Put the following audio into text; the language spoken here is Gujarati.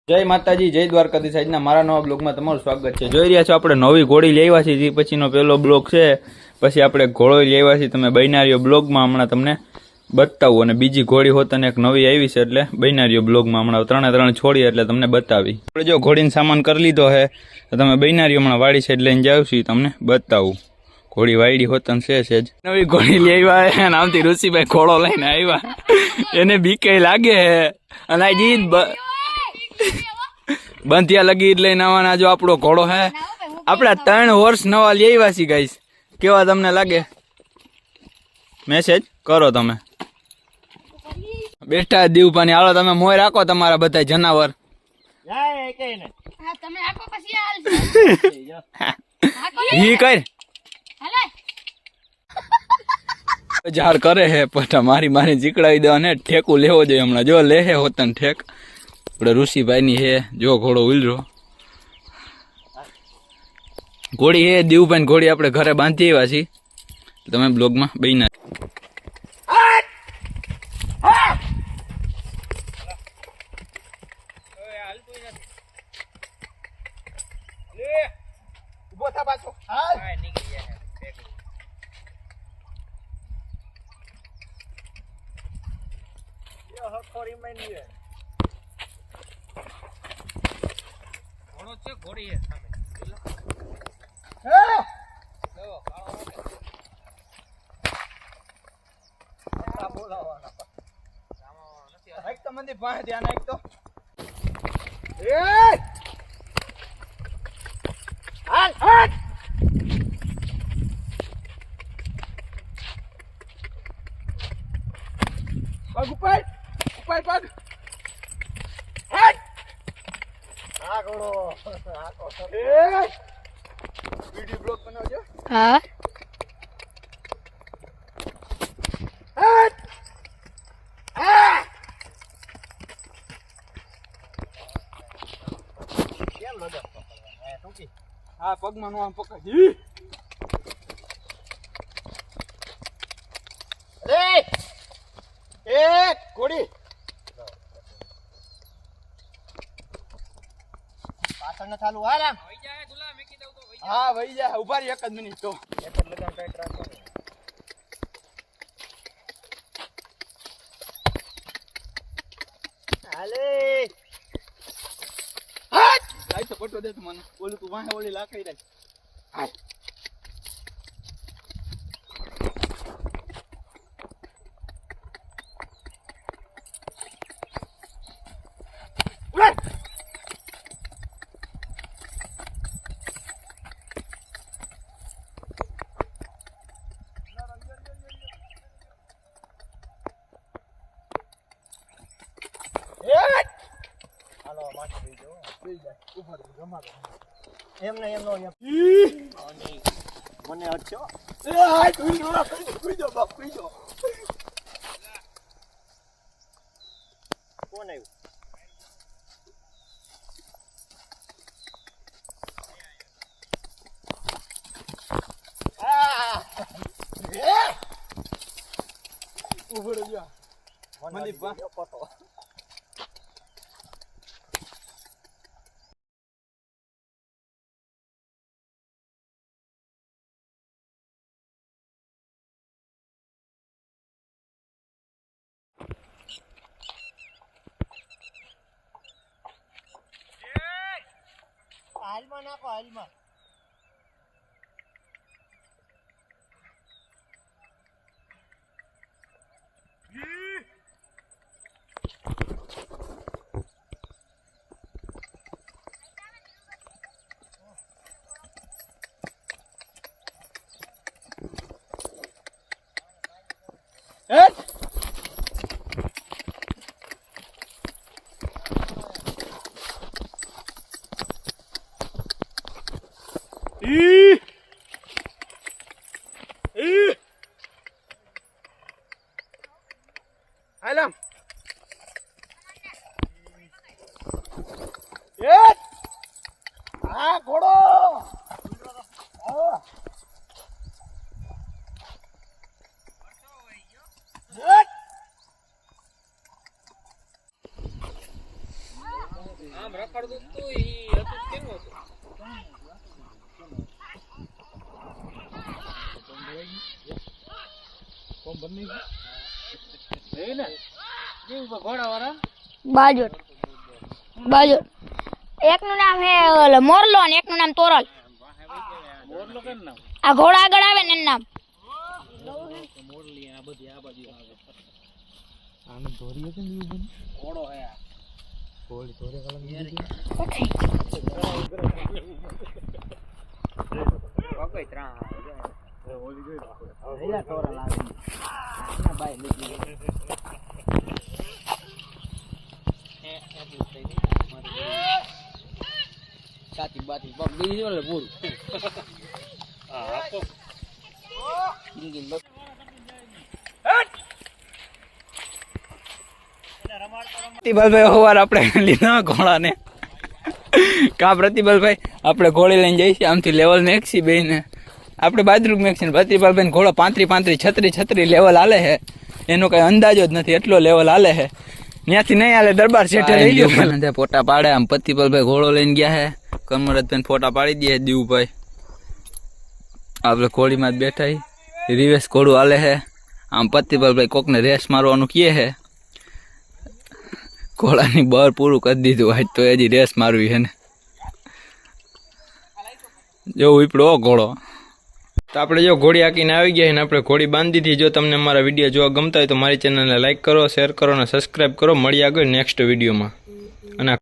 જય માતાજી, જય દ્વારકાધીશ. આજના મારા નવા બ્લોગમાં તમારું સ્વાગત છે. જોઈ રહ્યા છો આપણે નવી ઘોડી લેવા છીએ, જે પછીનો પહેલો બ્લોગ છે. પછી આપણે ઘોડો લેવા છીએ, તમે બૈનારીઓ બ્લોગમાં હમણાં તમને બતાવું. અને બીજી ઘોડી હોતને એક નવી આવી છે, એટલે બૈનારીઓ બ્લોગમાં હમણાં ત્રણ છોડી એટલે તમને બતાવી. આપણે જો ઘોડીનો સામાન કરી લીધો છે, તો તમે બૈનારીઓ હમણાં વાડી સાઈડ લઈને જાવ છો, તમને બતાવું. ઘોડી વાયડી હોતન છે જ નવી ઘોડી લઈ આવ્યા. નામથી ઋષિભાઈ ઘોડો લઈને આવ્યા, એને બીકે લાગે અને આ જીત બંધિયા લગી લઈને આવવાના. જો આપણો ઘોડો હે, આપડા 3 વર્ષ નવા લઈ આવ્યા છીએ ગાઈસ. કેવા તમને લાગે? મેસેજ કરો તમે. બેઠા દીવપાની હાલો, તમે મોય રાખો તમારા બધા જનાવર. ઈ કર જાર કરે હે પટા મારી જીકડાવી દે અને ઠેકું લેવો જોઈએ હમણાં. જો લે હે હોતન ઠેક. આપણે ઋષિભાઈ ની હે, જો ઘોડો ઉલરો ઘોડી હે દીવભાઈ ઘોડી આપણે ઘરે બાંધી આવ્યા છીએ. તમે બ્લોગમાં બહીના ઘોડી મંદિર પાસે ધ્યાન આપ તો. પગ ઉપર પગ. વિડિયો બ્લોગ બનાવજો. હા. હા, પગમાં નો આમ પકડી. અરે ઘોડી પાછળ ન ચાલુ. હા રામ વઈ જાય દુલા મેકી દઉં તો વઈ જાય. હા વઈ જાય. ઉભા રહી 1 જ મિનિટ તો. એક જ લગામ ટાઈટ રાખો. હાલે હટ લાઈ તો પટો દે તું મને. બોલું તું વાહે ઓલી લાકડી રાખ. હા મને અડચો. કોણ આવ્યું? ઉભો રહ્યો મંદિર પતો. હાલમાં નાખો, હાલમાં. Alam. ઘોડો. આમ બાજોટ બાજોટ એકનું નામ હે મોરલો અને એકનું નામ તોરલ. આ ઘોડા આગળ આવે ને એનું નામ પ્રતિભાલભાઈ સવાર આપણે લીધા ઘોડાને કા પ્રતિભાલભાઈ આપણે ઘોડી લઈને જઈશું આમથી લેવલ મેકસી બેને આપણે બાદરૂપ મેકસી પ્રતિભાલભાઈ ઘોડો 35 36 લેવલ હાલે છે એનો કઈ અંદાજો જ નથી એટલો લેવલ હાલે છે ત્યાંથી નહીં હાલે દરબાર શેઠે લઈ ગયો ફોટા પાડે આમ પ્રતિભાલભાઈ ઘોડો લઈને ગયા છે કમરતભાઈ ફોટા પાડી દે દીવભાઈ આપણે ઘોડીમાં જ બેઠા રિવેશ ઘોડું હાલે છે આમ પ્રતિભાલભાઈ કોકને રેસ મારવાનું કહે છે ઘોડાની બર પૂરું કરી દીધું આજ તો હજી રેસ મારવી છે ને જો ઉપડો ઘોડો તો આપણે જો ઘોડી હાકીને આવી ગયા ને આપણે ઘોડી બાંધી દીધી. જો તમને અમારા વિડીયો જોવા ગમતા હોય તો મારી ચેનલને લાઈક કરો, શેર કરો અને સબસ્ક્રાઈબ કરો. મળીએ આગળ નેક્સ્ટ વિડીયોમાં.